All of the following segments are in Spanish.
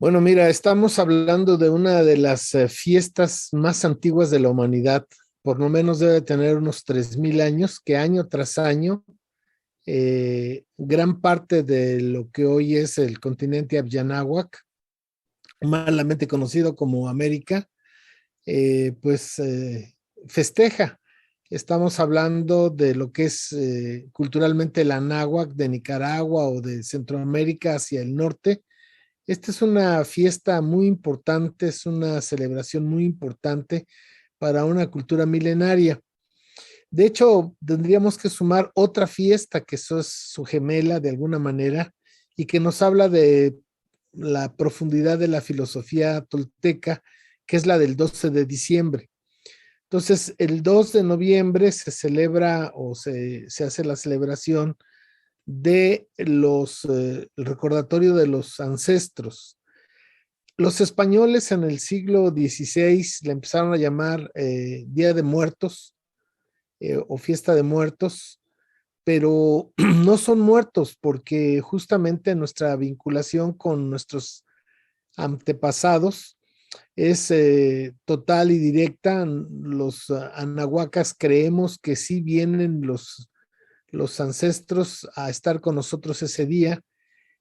Bueno, mira, estamos hablando de una de las fiestas más antiguas de la humanidad. Por lo menos debe tener unos 3000 años, que año tras año, gran parte de lo que hoy es el continente Abyanahuac, malamente conocido como América, pues festeja. Estamos hablando de lo que es culturalmente el Anáhuac de Nicaragua o de Centroamérica hacia el norte. Esta es una fiesta muy importante, es una celebración muy importante para una cultura milenaria. De hecho, tendríamos que sumar otra fiesta que eso es su gemela de alguna manera y que nos habla de la profundidad de la filosofía tolteca, que es la del 12 de diciembre. Entonces, el 2 de noviembre se celebra o se hace la celebración de el recordatorio de los ancestros. Los españoles en el siglo XVI le empezaron a llamar Día de Muertos o Fiesta de Muertos, pero no son muertos porque justamente nuestra vinculación con nuestros antepasados es total y directa. Los anahuacas creemos que sí vienen los ancestros a estar con nosotros ese día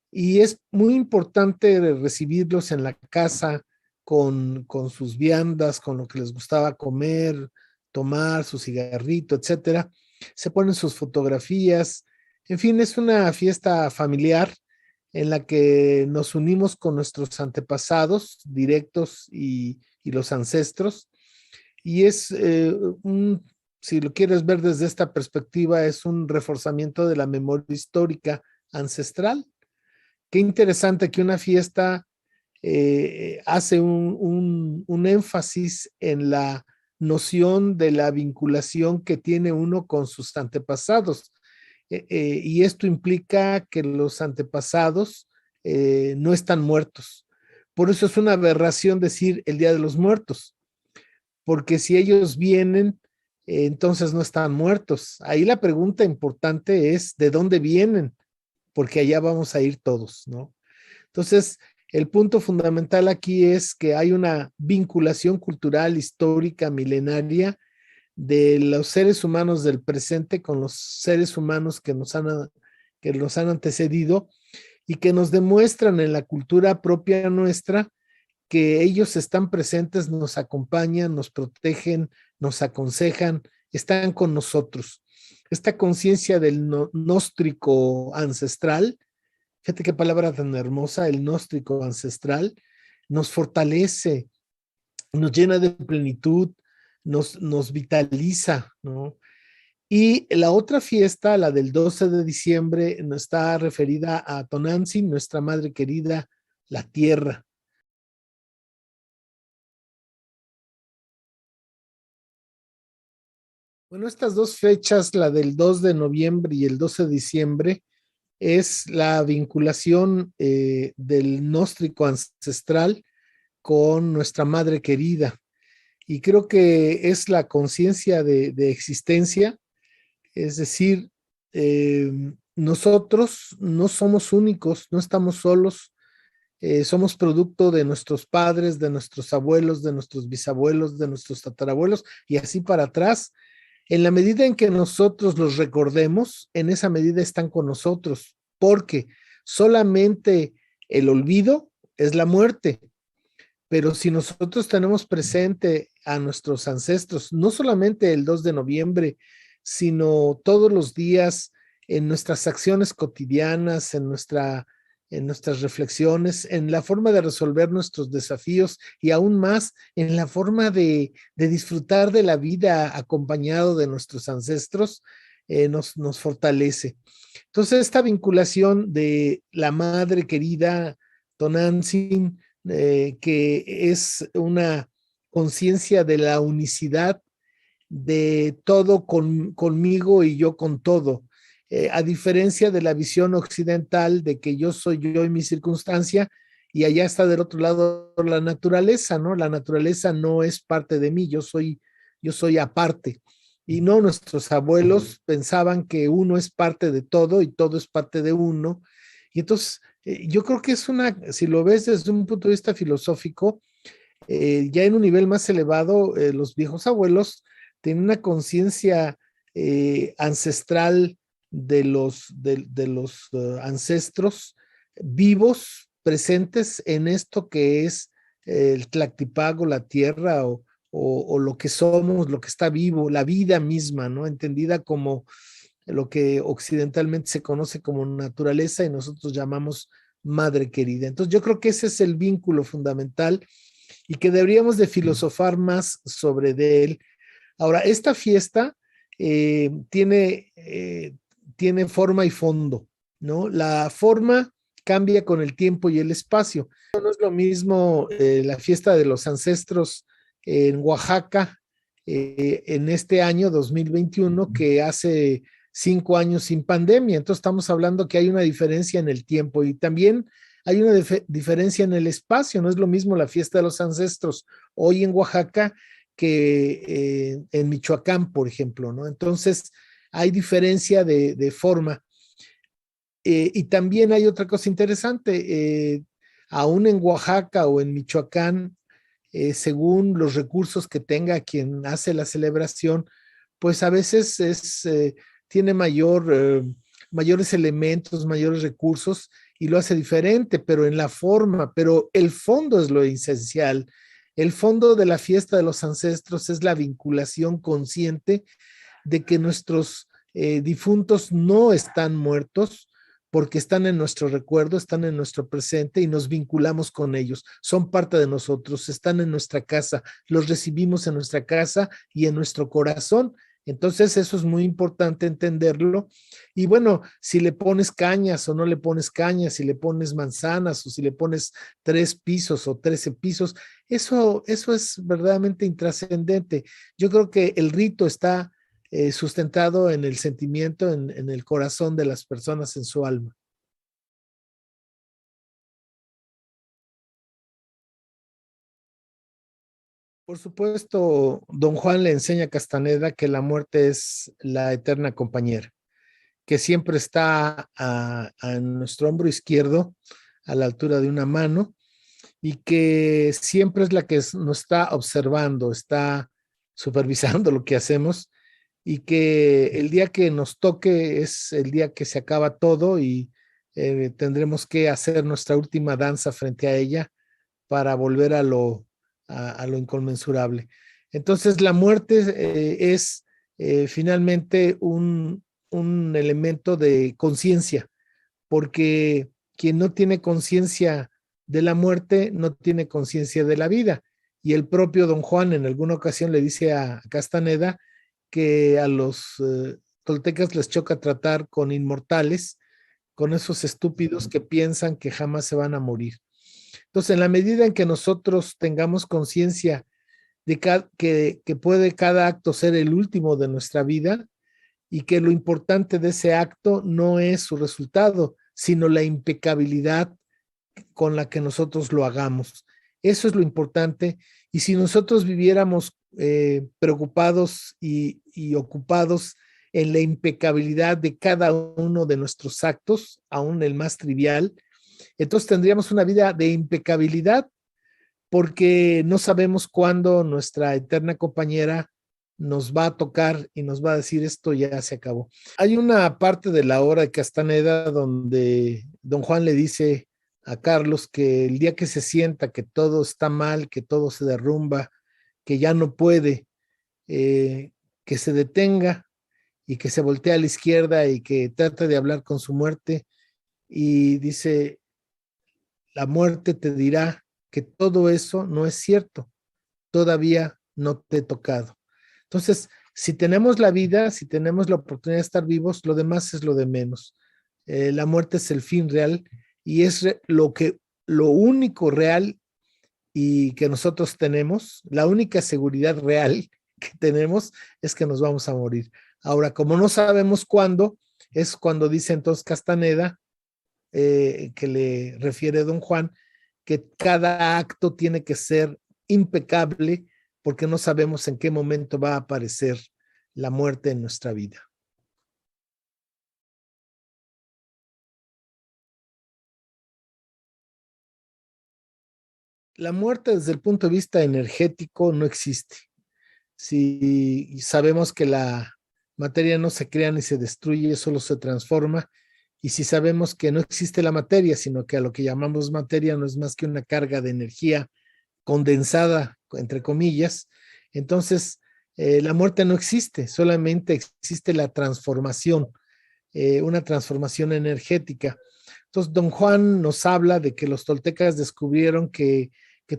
y es muy importante recibirlos en la casa con sus viandas, con lo que les gustaba comer, tomar, su cigarrito, etcétera. Se ponen sus fotografías. En fin, es una fiesta familiar en la que nos unimos con nuestros antepasados directos y los ancestros. Y es si lo quieres ver desde esta perspectiva, es un reforzamiento de la memoria histórica ancestral. Qué interesante que una fiesta hace un énfasis en la noción de la vinculación que tiene uno con sus antepasados. Y esto implica que los antepasados no están muertos. Por eso es una aberración decir el Día de los Muertos, porque si ellos vienen, entonces no están muertos. Ahí la pregunta importante es, ¿de dónde vienen? Porque allá vamos a ir todos, ¿no? Entonces, el punto fundamental aquí es que hay una vinculación cultural, histórica, milenaria de los seres humanos del presente con los seres humanos que nos han antecedido y que nos demuestran en la cultura propia nuestra que ellos están presentes, nos acompañan, nos protegen, nos aconsejan, están con nosotros. Esta conciencia del gnóstico ancestral, fíjate qué palabra tan hermosa, el gnóstico ancestral, nos fortalece, nos llena de plenitud, nos vitaliza, ¿no? Y la otra fiesta, la del 12 de diciembre, está referida a Tonantzin, nuestra madre querida, la tierra. Bueno, estas dos fechas, la del 2 de noviembre y el 12 de diciembre, es la vinculación del gnóstico ancestral con nuestra madre querida. Y creo que es la conciencia de existencia, es decir, eh, nosotros no somos únicos, no estamos solos, somos producto de nuestros padres, de nuestros abuelos, de nuestros bisabuelos, de nuestros tatarabuelos y así para atrás. En la medida en que nosotros los recordemos, en esa medida están con nosotros, porque solamente el olvido es la muerte. Pero si nosotros tenemos presente a nuestros ancestros, no solamente el 2 de noviembre, sino todos los días en nuestras acciones cotidianas, en nuestras reflexiones, en la forma de resolver nuestros desafíos y aún más en la forma de disfrutar de la vida acompañado de nuestros ancestros, nos fortalece. Entonces, esta vinculación de la madre querida, Tonantzin, que es una conciencia de la unicidad de todo conmigo y yo con todo. A diferencia de la visión occidental de que yo soy yo y mi circunstancia, y allá está del otro lado la naturaleza, ¿no? La naturaleza no es parte de mí, yo soy aparte. Y no, nuestros abuelos pensaban que uno es parte de todo y todo es parte de uno. Y entonces Yo creo que es si lo ves desde un punto de vista filosófico, ya en un nivel más elevado, los viejos abuelos tienen una conciencia ancestral de los ancestros vivos, presentes en esto que es el Tlactipago, la tierra o lo que somos, lo que está vivo, la vida misma, ¿no? Entendida como lo que occidentalmente se conoce como naturaleza y nosotros llamamos madre querida. Entonces yo creo que ese es el vínculo fundamental y que deberíamos de filosofar más sobre de él. Ahora, esta fiesta tiene forma y fondo, ¿no? La forma cambia con el tiempo y el espacio. No es lo mismo la fiesta de los ancestros en Oaxaca en este año 2021 que hace 5 años sin pandemia. Entonces estamos hablando que hay una diferencia en el tiempo y también hay una diferencia en el espacio. No es lo mismo la fiesta de los ancestros hoy en Oaxaca que en Michoacán, por ejemplo, ¿no? Entonces hay diferencia de forma. Y también hay otra cosa interesante, aún en Oaxaca o en Michoacán, según los recursos que tenga quien hace la celebración, pues a veces tiene mayores elementos, mayores recursos y lo hace diferente, pero en la forma, pero el fondo es lo esencial. El fondo de la fiesta de los ancestros es la vinculación consciente de que nuestros difuntos no están muertos porque están en nuestro recuerdo, están en nuestro presente y nos vinculamos con ellos. Son parte de nosotros, están en nuestra casa, los recibimos en nuestra casa y en nuestro corazón. Entonces eso es muy importante entenderlo. Y bueno, si le pones cañas o no le pones cañas, si le pones manzanas o si le pones 3 pisos o 13 pisos, eso es verdaderamente intrascendente. Yo creo que el rito está sustentado en el sentimiento, en el corazón de las personas, en su alma. Por supuesto, don Juan le enseña a Castaneda que la muerte es la eterna compañera, que siempre está a nuestro hombro izquierdo, a la altura de una mano, y que siempre es la que nos está observando, está supervisando lo que hacemos, y que el día que nos toque es el día que se acaba todo y tendremos que hacer nuestra última danza frente a ella para volver a lo inconmensurable. Entonces, la muerte es finalmente un elemento de conciencia, porque quien no tiene conciencia de la muerte no tiene conciencia de la vida. Y el propio don Juan en alguna ocasión le dice a Castaneda que a los toltecas les choca tratar con inmortales, con esos estúpidos que piensan que jamás se van a morir. Entonces, en la medida en que nosotros tengamos conciencia de que puede cada acto ser el último de nuestra vida y que lo importante de ese acto no es su resultado, sino la impecabilidad con la que nosotros lo hagamos. Eso es lo importante. Y si nosotros viviéramos preocupados y ocupados en la impecabilidad de cada uno de nuestros actos, aún el más trivial, entonces tendríamos una vida de impecabilidad porque no sabemos cuándo nuestra eterna compañera nos va a tocar y nos va a decir esto ya se acabó. Hay una parte de la obra de Castaneda donde don Juan le dice a Carlos que el día que se sienta que todo está mal, que todo se derrumba, que ya no puede, que se detenga y que se voltee a la izquierda y que trate de hablar con su muerte y dice, la muerte te dirá que todo eso no es cierto, todavía no te he tocado. Entonces, si tenemos la vida, si tenemos la oportunidad de estar vivos, lo demás es lo de menos. La muerte es el fin real y es lo único real y que nosotros tenemos, la única seguridad real que tenemos es que nos vamos a morir. Ahora, como no sabemos cuándo, es cuando dice entonces Castaneda, que le refiere don Juan, que cada acto tiene que ser impecable porque no sabemos en qué momento va a aparecer la muerte en nuestra vida. la muerte desde el punto de vista energético no existe. Si sabemos que la materia no se crea ni se destruye, solo se transforma, y si sabemos que no existe la materia, sino que a lo que llamamos materia no es más que una carga de energía condensada, entre comillas, entonces la muerte no existe, solamente existe la transformación, una transformación energética. Entonces, don Juan nos habla de que los toltecas descubrieron que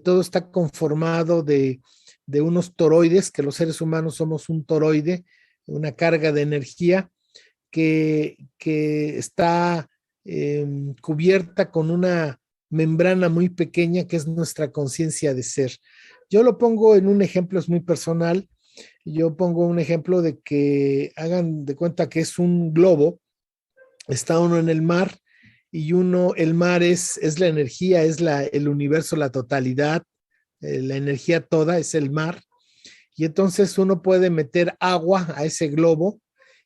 todo está conformado de unos toroides, que los seres humanos somos un toroide, una carga de energía que está cubierta con una membrana muy pequeña que es nuestra conciencia de ser. Yo lo pongo en un ejemplo, es muy personal. Yo pongo un ejemplo de que hagan de cuenta que es un globo, está uno en el mar y el mar es la energía, el universo, la totalidad, la energía toda es el mar. Y entonces uno puede meter agua a ese globo,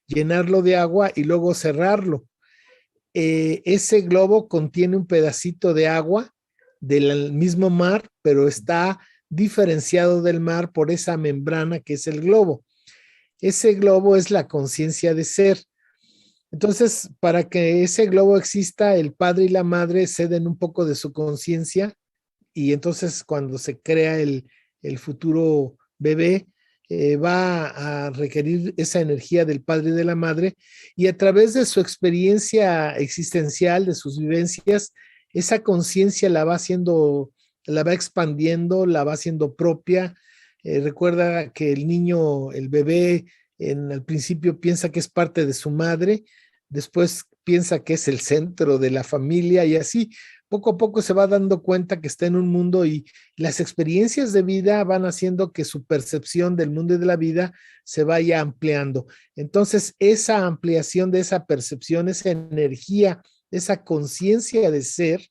llenarlo de agua y luego cerrarlo. Ese globo contiene un pedacito de agua del mismo mar, pero está diferenciado del mar por esa membrana que es el globo. Ese globo es la conciencia de ser. Entonces, para que ese globo exista, el padre y la madre ceden un poco de su conciencia y entonces cuando se crea el futuro bebé, va a requerir esa energía del padre y de la madre y a través de su experiencia existencial, de sus vivencias, esa conciencia la va expandiendo, la va haciendo propia. Recuerda que el niño, el bebé, al principio piensa que es parte de su madre, después piensa que es el centro de la familia y así poco a poco se va dando cuenta que está en un mundo y las experiencias de vida van haciendo que su percepción del mundo y de la vida se vaya ampliando. Entonces, esa ampliación de esa percepción, esa energía, esa conciencia de ser,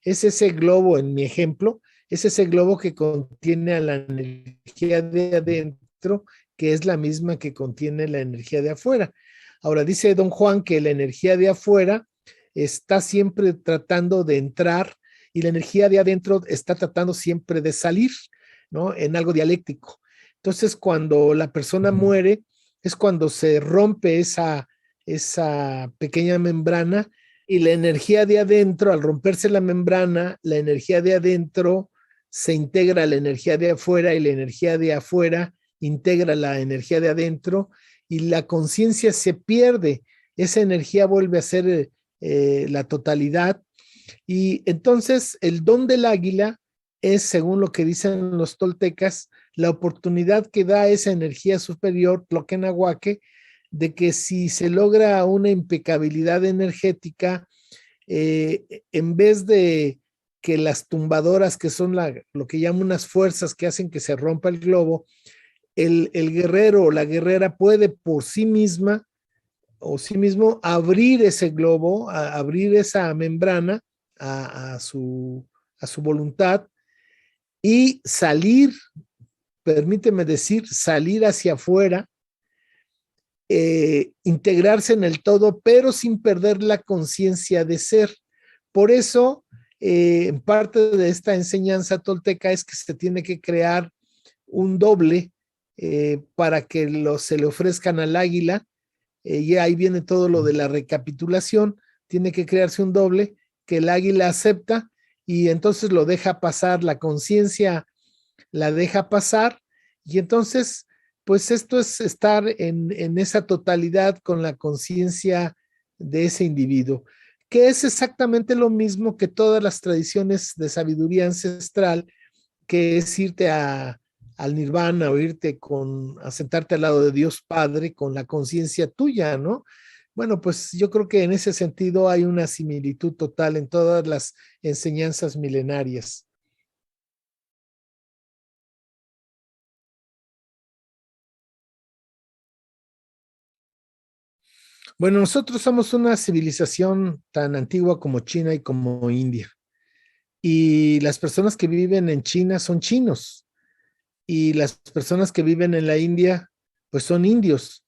es ese globo, en mi ejemplo, es ese globo que contiene a la energía de adentro, que es la misma que contiene la energía de afuera. Ahora, dice don Juan que la energía de afuera está siempre tratando de entrar y la energía de adentro está tratando siempre de salir, ¿no? En algo dialéctico. Entonces, cuando la persona muere, es cuando se rompe esa pequeña membrana y la energía de adentro, al romperse la membrana, la energía de adentro se integra a la energía de afuera y la energía de afuera integra la energía de adentro y la conciencia se pierde. Esa energía vuelve a ser la totalidad. Y entonces el don del águila es, según lo que dicen los toltecas, la oportunidad que da esa energía superior, Tloquenahuaque, de que si se logra una impecabilidad energética, en vez de que las tumbadoras, que son lo que llaman unas fuerzas que hacen que se rompa el globo, el guerrero o la guerrera puede por sí misma o sí mismo abrir ese globo, abrir esa membrana a su voluntad y salir, permíteme decir, salir hacia afuera, integrarse en el todo, pero sin perder la conciencia de ser. Por eso, parte de esta enseñanza tolteca es que se tiene que crear un doble para que se le ofrezcan al águila. Y ahí viene todo lo de la recapitulación, tiene que crearse un doble que el águila acepta y entonces lo deja pasar, la conciencia la deja pasar y entonces, pues esto es estar en esa totalidad con la conciencia de ese individuo, que es exactamente lo mismo que todas las tradiciones de sabiduría ancestral, que es irte al nirvana o irte a sentarte al lado de Dios Padre con la conciencia tuya, ¿no? Bueno, pues yo creo que en ese sentido hay una similitud total en todas las enseñanzas milenarias. Bueno, nosotros somos una civilización tan antigua como China y como India. Y las personas que viven en China son chinos. Y las personas que viven en la India, pues son indios.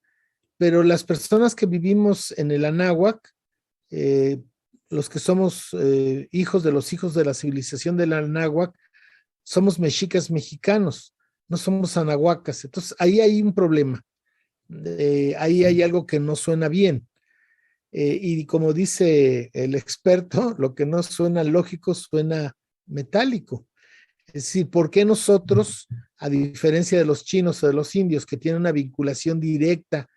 Pero las personas que vivimos en el Anáhuac, los que somos hijos de los hijos de la civilización del Anáhuac, somos mexicas mexicanos, no somos anahuacas. Entonces, ahí hay un problema. Ahí hay algo que no suena bien. Y como dice el experto, lo que no suena lógico suena metálico. Es decir, ¿por qué nosotros, a diferencia de los chinos o de los indios, que tienen una vinculación directa,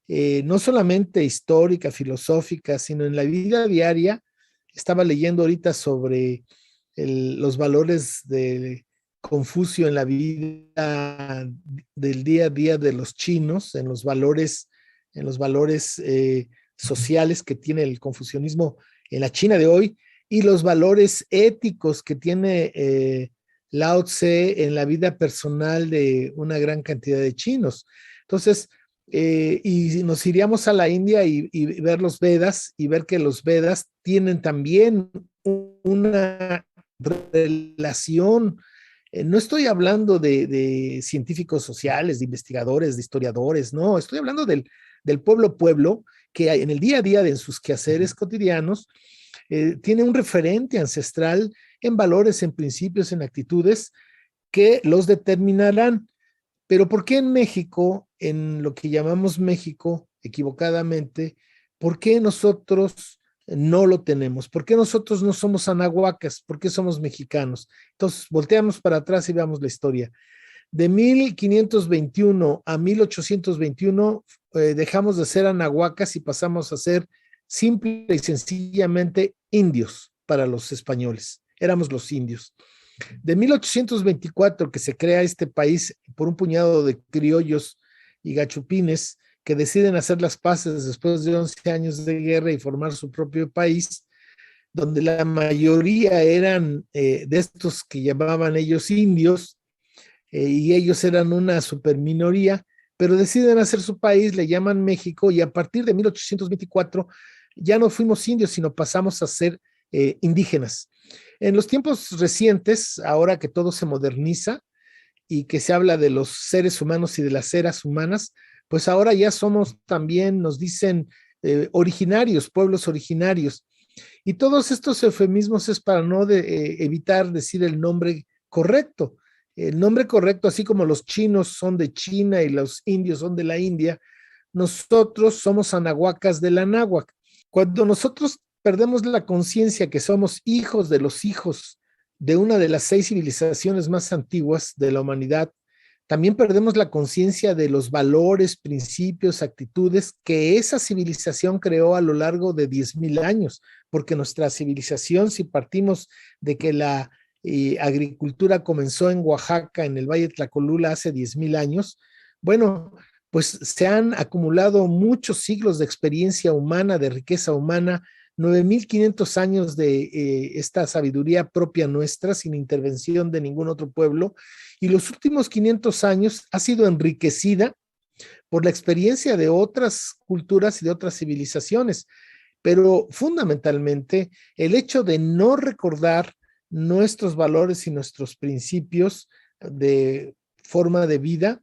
no solamente histórica, filosófica, sino en la vida diaria? Estaba leyendo ahorita sobre los valores de Confucio en la vida del día a día de los chinos, en los valores sociales que tiene el confucianismo en la China de hoy y los valores éticos que tiene Lao Tse en la vida personal de una gran cantidad de chinos. Entonces, y nos iríamos a la India y ver los Vedas y ver que los Vedas tienen también una relación. No estoy hablando de científicos sociales, de investigadores, de historiadores, no, estoy hablando del pueblo que en el día a día, en sus quehaceres cotidianos, tiene un referente ancestral en valores, en principios, en actitudes que los determinarán. Pero ¿por qué en México, en lo que llamamos México, equivocadamente, por qué nosotros no lo tenemos? ¿Por qué nosotros no somos anahuacas? ¿Por qué somos mexicanos? Entonces, volteamos para atrás y veamos la historia. De 1521 a 1821 dejamos de ser anahuacas y pasamos a ser simple y sencillamente indios para los españoles. Éramos los indios. De 1824, que se crea este país por un puñado de criollos y gachupines que deciden hacer las paces después de 11 años de guerra y formar su propio país, donde la mayoría eran de estos que llamaban ellos indios, y ellos eran una superminoría, pero deciden hacer su país, le llaman México, y a partir de 1824 ya no fuimos indios, sino pasamos a ser indígenas. En los tiempos recientes, ahora que todo se moderniza y que se habla de los seres humanos y de las eras humanas, pues ahora ya somos también, nos dicen, originarios, pueblos originarios. Y todos estos eufemismos es para no evitar decir el nombre correcto. El nombre correcto, así como los chinos son de China y los indios son de la India, nosotros somos anahuacas del anáhuac. Cuando nosotros perdemos la conciencia que somos hijos de los hijos de una de las 6 civilizaciones más antiguas de la humanidad, también perdemos la conciencia de los valores, principios, actitudes que esa civilización creó a lo largo de 10,000 años, porque nuestra civilización, si partimos de que la agricultura comenzó en Oaxaca, en el Valle de Tlacolula, hace 10,000 años, bueno, pues se han acumulado muchos siglos de experiencia humana, de riqueza humana, 9,500 años de esta sabiduría propia nuestra, sin intervención de ningún otro pueblo, y los últimos 500 años ha sido enriquecida por la experiencia de otras culturas y de otras civilizaciones, pero fundamentalmente el hecho de no recordar nuestros valores y nuestros principios de forma de vida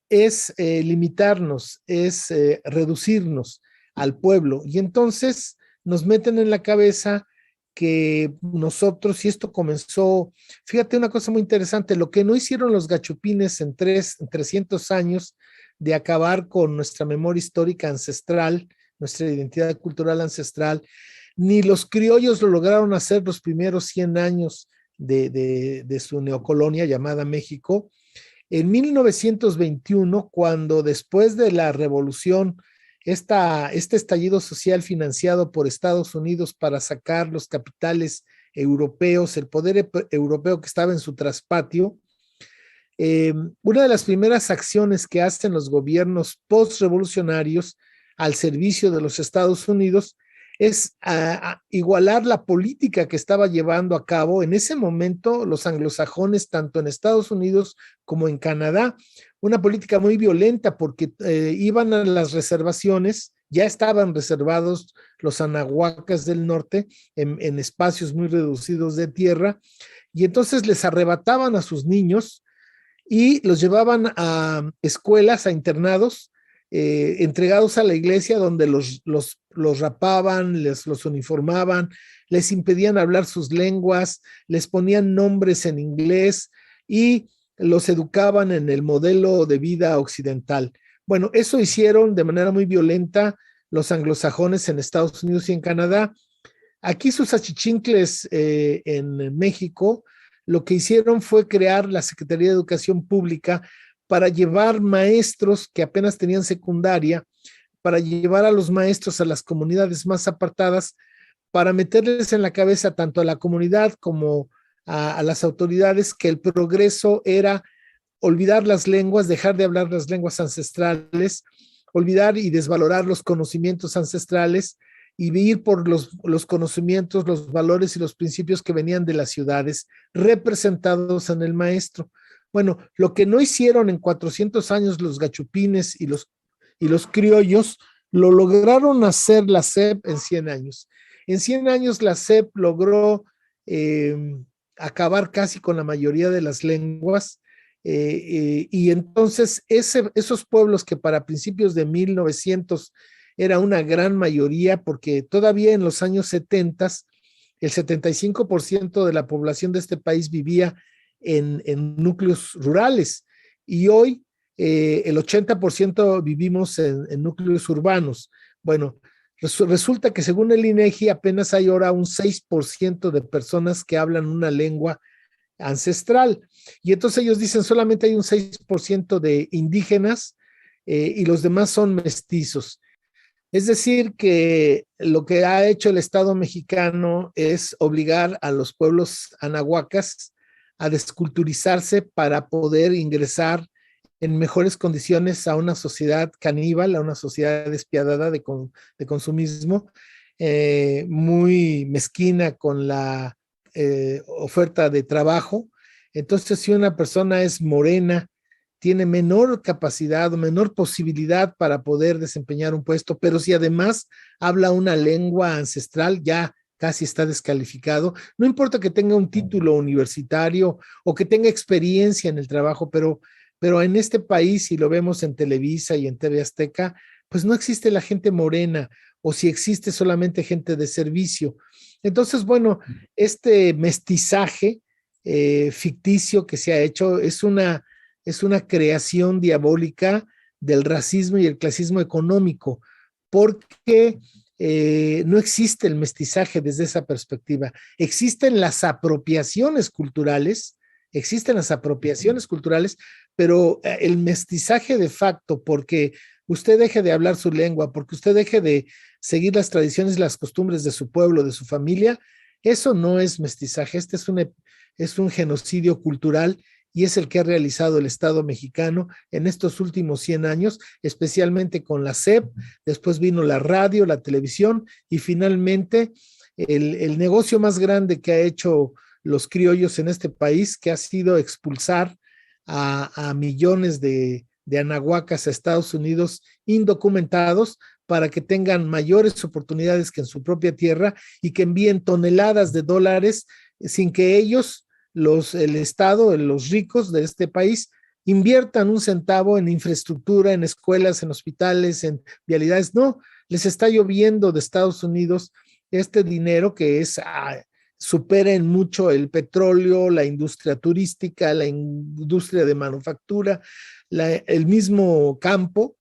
es limitarnos, es reducirnos al pueblo, y entonces nos meten en la cabeza que nosotros, y esto comenzó, fíjate una cosa muy interesante, lo que no hicieron los gachupines en 300 años de acabar con nuestra memoria histórica ancestral, nuestra identidad cultural ancestral, ni los criollos lo lograron hacer los primeros 100 años de su neocolonia llamada México. En 1921, cuando después de la revolución, este estallido social financiado por Estados Unidos para sacar los capitales europeos, el poder europeo que estaba en su traspatio, una de las primeras acciones que hacen los gobiernos postrevolucionarios al servicio de los Estados Unidos es a igualar la política que estaba llevando a cabo en ese momento los anglosajones, tanto en Estados Unidos como en Canadá, una política muy violenta porque iban a las reservaciones, ya estaban reservados los anahuacas del norte en espacios muy reducidos de tierra, y entonces les arrebataban a sus niños y los llevaban a escuelas, a internados, entregados a la iglesia, donde los rapaban, los uniformaban, les impedían hablar sus lenguas, les ponían nombres en inglés y los educaban en el modelo de vida occidental. Bueno, eso hicieron de manera muy violenta los anglosajones en Estados Unidos y en Canadá. Aquí sus achichincles en México, lo que hicieron fue crear la Secretaría de Educación Pública para llevar maestros que apenas tenían secundaria, para llevar a los maestros a las comunidades más apartadas, para meterles en la cabeza tanto a la comunidad como a las autoridades que el progreso era olvidar las lenguas, dejar de hablar las lenguas ancestrales, olvidar y desvalorar los conocimientos ancestrales y ir por los conocimientos, los valores y los principios que venían de las ciudades representados en el maestro. Bueno, lo que no hicieron en 400 años los gachupines y los criollos, lo lograron hacer la SEP en 100 años. En 100 años la SEP logró acabar casi con la mayoría de las lenguas, y entonces esos pueblos que para principios de 1900 era una gran mayoría, porque todavía en los años 70 el 75% de la población de este país vivía en núcleos rurales, y hoy el 80% vivimos en núcleos urbanos. Bueno, resulta que según el INEGI apenas hay ahora un 6% de personas que hablan una lengua ancestral. Y entonces ellos dicen solamente hay un 6% de indígenas, y los demás son mestizos. Es decir, que lo que ha hecho el Estado mexicano es obligar a los pueblos anahuacas a desculturizarse para poder ingresar en mejores condiciones a una sociedad caníbal, a una sociedad despiadada de consumismo, muy mezquina con la oferta de trabajo. Entonces, si una persona es morena, tiene menor capacidad o menor posibilidad para poder desempeñar un puesto, pero si además habla una lengua ancestral, ya casi está descalificado. No importa que tenga un título universitario o que tenga experiencia en el trabajo, pero en este país, si lo vemos en Televisa y en TV Azteca, pues no existe la gente morena, o si existe solamente gente de servicio. Entonces, bueno, este mestizaje ficticio que se ha hecho es una creación diabólica del racismo y el clasismo económico, porque no existe el mestizaje desde esa perspectiva. Existen las apropiaciones culturales, pero el mestizaje de facto, porque usted deje de hablar su lengua, porque usted deje de seguir las tradiciones y las costumbres de su pueblo, de su familia, eso no es mestizaje. Este es un genocidio cultural, y es el que ha realizado el Estado mexicano en estos últimos 100 años, especialmente con la SEP. Después vino la radio, la televisión, y finalmente el negocio más grande que ha hecho los criollos en este país, que ha sido expulsar a millones de anahuacas a Estados Unidos indocumentados, para que tengan mayores oportunidades que en su propia tierra, y que envíen toneladas de dólares sin que ellos, el Estado, los ricos de este país, inviertan un centavo en infraestructura, en escuelas, en hospitales, en vialidades. No, les está lloviendo de Estados Unidos este dinero que supera en mucho el petróleo, la industria turística, la industria de manufactura, el mismo campo.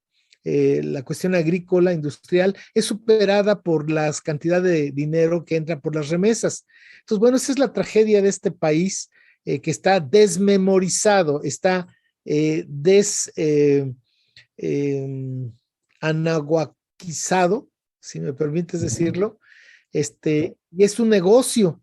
La cuestión agrícola, industrial, es superada por las cantidades de dinero que entra por las remesas. Entonces, bueno, esa es la tragedia de este país, que está desmemorizado, está anahuaquizado, si me permites decirlo, y es un negocio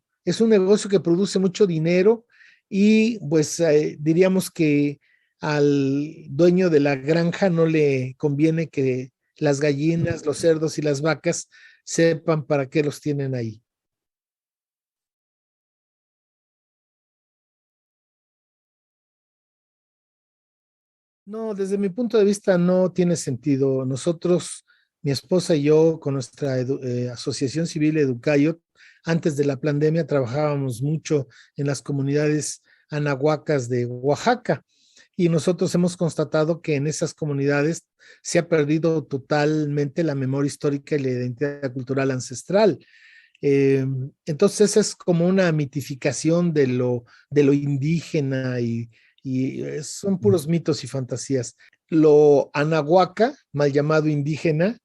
que produce mucho dinero, y pues diríamos que al dueño de la granja no le conviene que las gallinas, los cerdos y las vacas sepan para qué los tienen ahí. No, desde mi punto de vista no tiene sentido. Nosotros, mi esposa y yo, con nuestra asociación civil Educayot, antes de la pandemia trabajábamos mucho en las comunidades anahuacas de Oaxaca. y nosotros hemos constatado que en esas comunidades se ha perdido totalmente la memoria histórica y la identidad cultural ancestral. Entonces es como una mitificación de lo indígena y son puros mitos y fantasías. Lo anahuaca, mal llamado indígena,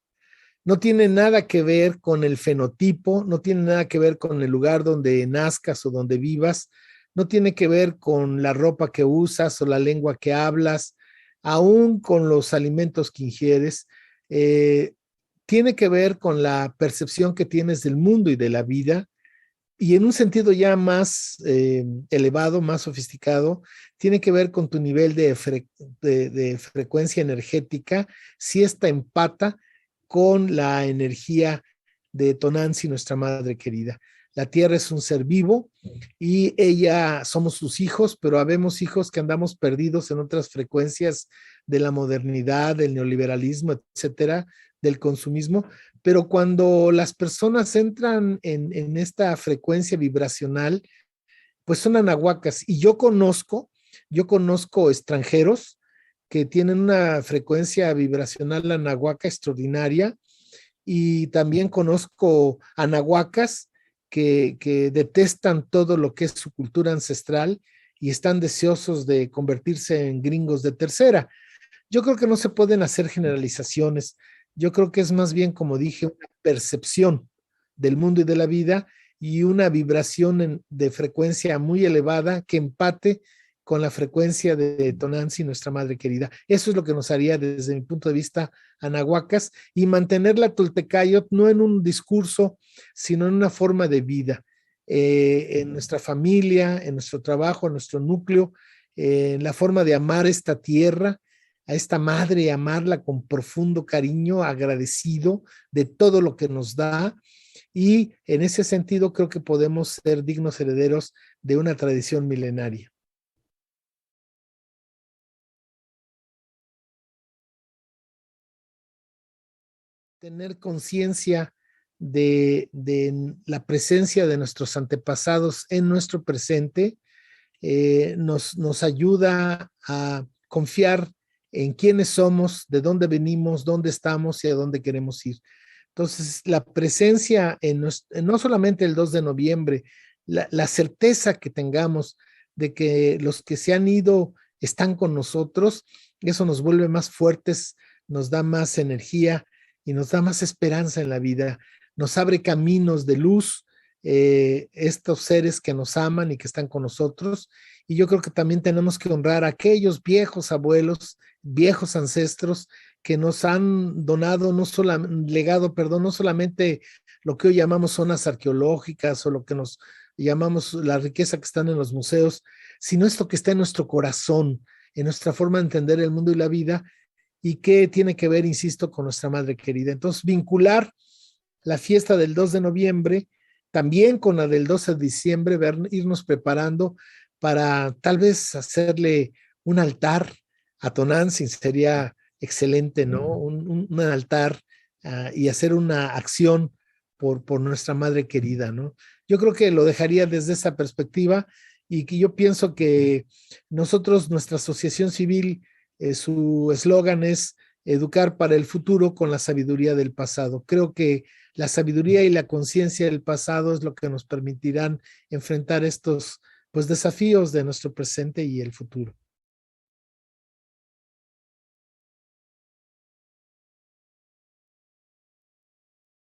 no tiene nada que ver con el fenotipo, no tiene nada que ver con el lugar donde nazcas o donde vivas, no tiene que ver con la ropa que usas o la lengua que hablas, aún con los alimentos que ingieres. Eh, Tiene que ver con la percepción que tienes del mundo y de la vida, y en un sentido ya más elevado, más sofisticado, tiene que ver con tu nivel de frecuencia energética, si esta empata con la energía de Tonanzi, nuestra madre querida. La tierra es un ser vivo y ella somos sus hijos, pero habemos hijos que andamos perdidos en otras frecuencias de la modernidad, del neoliberalismo, etcétera, del consumismo, pero cuando las personas entran en esta frecuencia vibracional, pues son anahuacas. Y yo conozco extranjeros que tienen una frecuencia vibracional anahuaca extraordinaria, y también conozco anahuacas que detestan todo lo que es su cultura ancestral y están deseosos de convertirse en gringos de tercera. Yo creo que no se pueden hacer generalizaciones. Yo creo que es más bien, como dije, una percepción del mundo y de la vida y una vibración de frecuencia muy elevada que empate con la frecuencia de Tonanzi, nuestra madre querida. Eso es lo que nos haría, desde mi punto de vista, anahuacas, y mantener la Toltecayot no en un discurso, sino en una forma de vida, en nuestra familia, en nuestro trabajo, en nuestro núcleo, en la forma de amar esta tierra, a esta madre, amarla con profundo cariño, agradecido de todo lo que nos da, y en ese sentido creo que podemos ser dignos herederos de una tradición milenaria. Tener conciencia de la presencia de nuestros antepasados en nuestro presente nos ayuda a confiar en quiénes somos, de dónde venimos, dónde estamos y a dónde queremos ir. Entonces, la presencia no solamente el 2 de noviembre, la certeza que tengamos de que los que se han ido están con nosotros, eso nos vuelve más fuertes, nos da más energía y nos da más esperanza en la vida, nos abre caminos de luz, estos seres que nos aman y que están con nosotros. Y yo creo que también tenemos que honrar a aquellos viejos abuelos, viejos ancestros que nos han donado, legado, perdón, no solamente lo que hoy llamamos zonas arqueológicas o lo que nos llamamos la riqueza que están en los museos, sino esto que está en nuestro corazón, en nuestra forma de entender el mundo y la vida, y que tiene que ver, insisto, con nuestra madre querida. Entonces, vincular la fiesta del 2 de noviembre también con la del 12 de diciembre, irnos preparando para tal vez hacerle un altar a Tonantzin, sería excelente, ¿no? Un altar y hacer una acción por nuestra madre querida, ¿no? Yo creo que lo dejaría desde esa perspectiva, y que yo pienso que nosotros, nuestra asociación civil, su eslogan es educar para el futuro con la sabiduría del pasado. Creo que la sabiduría y la conciencia del pasado es lo que nos permitirán enfrentar estos, pues, desafíos de nuestro presente y el futuro.